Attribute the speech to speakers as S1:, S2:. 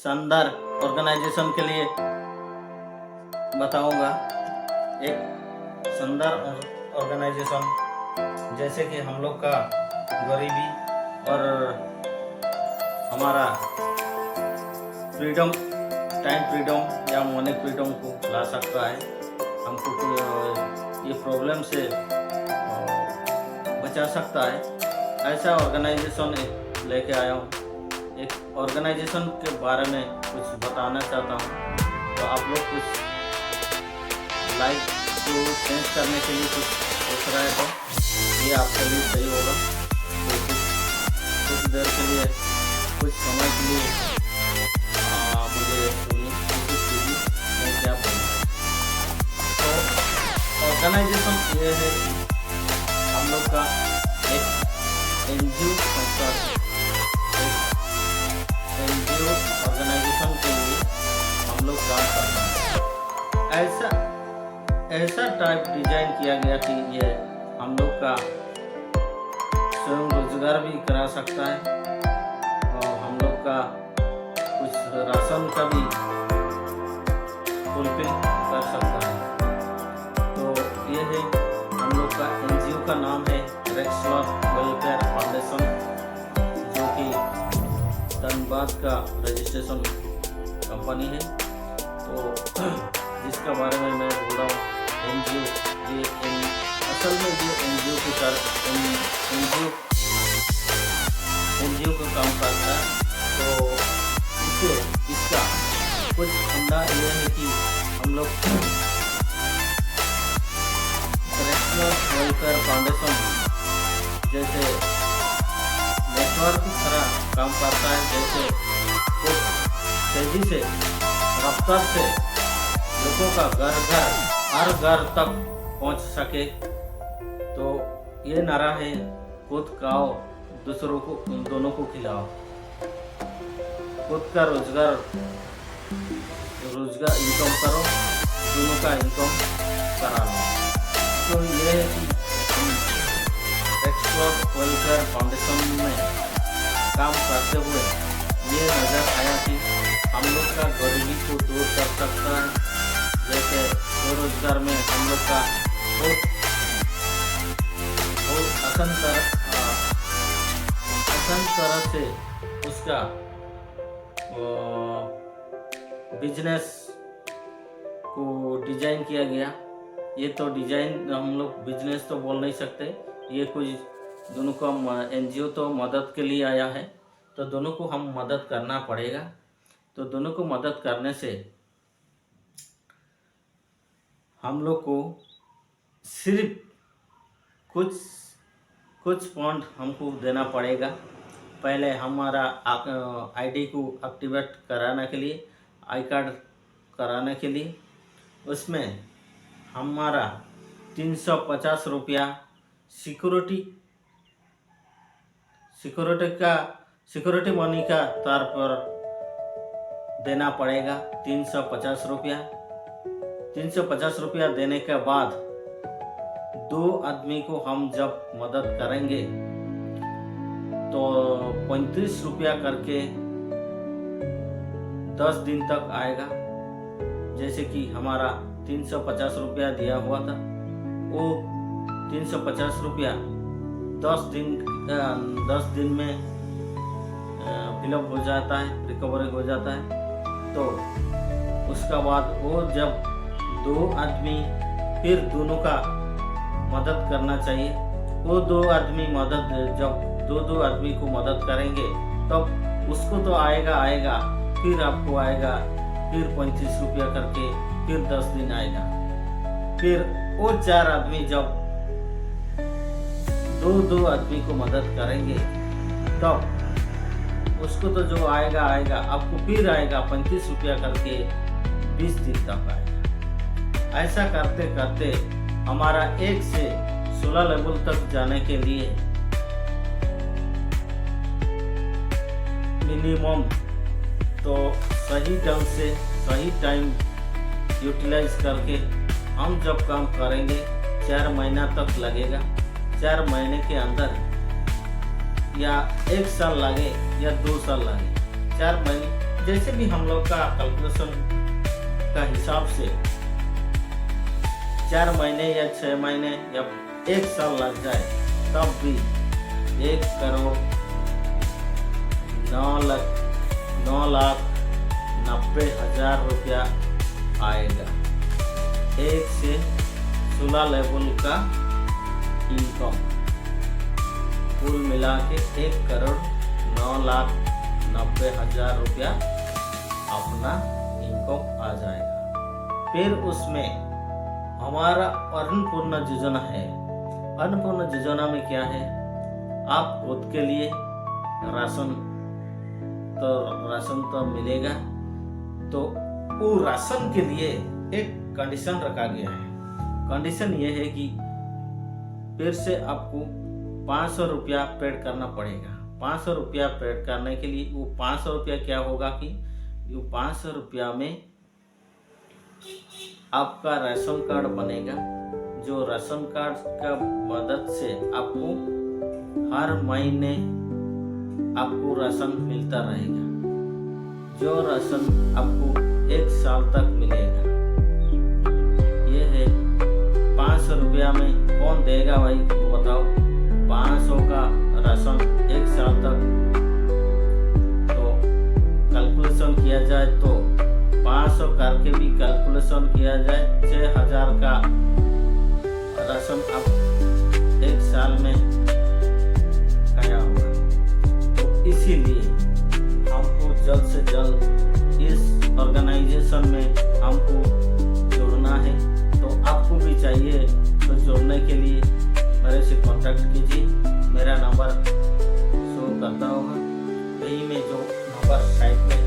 S1: शानदार ऑर्गेनाइजेशन के लिए बताऊंगा। एक शानदार ऑर्गेनाइजेशन जैसे कि हम लोग का गरीबी और हमारा फ्रीडम, टाइम फ्रीडम या मनी फ्रीडम को ला सकता है, हमको ये प्रॉब्लम से बचा सकता है। ऐसा ऑर्गेनाइजेशन लेके आया हूँ। एक ऑर्गेनाइजेशन के बारे में कुछ बताना चाहता हूँ, तो आप लोग कुछ लाइफ को चेंज करने के लिए कुछ सोच रहे हो, ये आपके लिए सही होगा। तो कुछ देर के लिए, कुछ समय के लिए मुझे सुनिए, मैं क्या बोलूँ। तो ऑर्गेनाइजेशन ये है कि हम लोग का एक NGO संस्था, NGO ऑर्गेनाइजेशन के लिए हम लोग काम करना है। ऐसा टाइप डिजाइन किया गया कि ये हम लोग का स्वयं रोजगार भी करा सकता है और हम लोग का कुछ राशन का भी फुलफिल कर सकता है। तो ये है हम लोग का NGO का नाम है रेक्सलर वेलफेयर फाउंडेशन, जो कि धनबाद का रजिस्ट्रेशन कंपनी है। तो जिसका बारे में मैं बोल रहा हूँ NGO, ये असल में ये NGO का काम करता है। तो इसका कुछ फंडा ये है कि हम लोग रेक्सलर वेलफेयर फाउंडेशन जैसे नेटवर्क की तरह काम करता है, जैसे कुछ तेजी से, रफ्तार से लोगों का हर घर तक पहुंच सके। तो ये नारा है, खुद खाओ दूसरों को, दोनों को खिलाओ। खुद का रोजगार इनकम करो, दोनों का इनकम करा लो। तो ये है कि रेक्सलर वेलफेयर फाउंडेशन में काम करते हुए ये नज़र आया कि हम लोग का गरीबी को दूर कर सकता है। जैसे स्वरोजगार में हम लोग का बहुत आसान तरह से उसका बिजनेस को डिजाइन किया गया। ये तो डिजाइन हम लोग बिजनेस तो बोल नहीं सकते, ये कुछ दोनों को NGO तो मदद के लिए आया है, तो दोनों को हम मदद करना पड़ेगा। तो दोनों को मदद करने से हम लोग को सिर्फ कुछ फंड हमको देना पड़ेगा। पहले हमारा ID को एक्टिवेट कराने के लिए, आई कार्ड कराने के लिए, उसमें हमारा 350 रुपया सिक्योरिटी मनी का तौर पर देना पड़ेगा। 350 रुपया देने के बाद 2 आदमी को हम जब मदद करेंगे तो 35 रुपया करके 10 दिन तक आएगा। जैसे कि हमारा 350 रुपया दिया हुआ था, वो 350 रुपया 10 दिन में फिलअप हो जाता है, रिकवरी हो जाता है। तो उसका बाद वो जब 2 आदमी, फिर दोनों का मदद करना चाहिए। वो 2 आदमी जब 2 आदमी को मदद करेंगे तब उसको तो आएगा, फिर आपको आएगा, फिर 35 रुपया करके, फिर 10 दिन आएगा। फिर वो 4 आदमी जब 2 आदमी को मदद करेंगे तब उसको तो जो आएगा, आपको फिर आएगा 35 रुपया करके 20 दिन तक आएगा। ऐसा करते करते हमारा 1 से 16 लेवल तक जाने के लिए मिनिमम तो सही ढंग से, सही टाइम यूटिलाइज करके हम जब काम करेंगे 4 महीना तक लगेगा। 4 महीने के अंदर या 1 साल लगे या 2 साल लगे, 4 महीने जैसे भी हम लोग का कैलकुलेशन का हिसाब से 4 महीने या 6 महीने या 1 साल लग जाए तब भी 1,09,90,000 रुपया आएगा। 1 से 16 लेवल का इनकम कुल मिला के 1,09,90,000 रुपया अपना इनकम आ जाएगा। फिर उसमें हमारा अन्नपूर्णा योजना है। अन्नपूर्णा योजना में क्या है, आप खुद के लिए राशन तो मिलेगा, तो वो राशन के लिए एक कंडीशन रखा गया है। कंडीशन ये है कि फिर से आपको 500 रुपया पेड करना पड़ेगा। 500 रुपया पेड करने के लिए वो 500 रुपया क्या होगा कि वो 500 रुपया में आपका राशन कार्ड बनेगा, जो राशन कार्ड का मदद से आपको हर महीने आपको राशन मिलता रहेगा, जो राशन आपको 1 साल तक मिलेगा। ये है 500 रुपया में कौन देगा भाई, बताओ। 500 का राशन 1 साल तक, तो कैलकुलेशन किया जाए तो 500 करके भी कैलकुलेशन किया जाए 6,000 का राशन आप 1 साल में खाया होगा। तो इसीलिए हमको जल्द से जल्द इस ऑर्गेनाइजेशन में हमको जुड़ना है। तो आपको भी चाहिए तो जुड़ने के लिए मेरे से कांटेक्ट कीजिए। मेरा नंबर शो करता होगा, यही में जो नंबर साइट में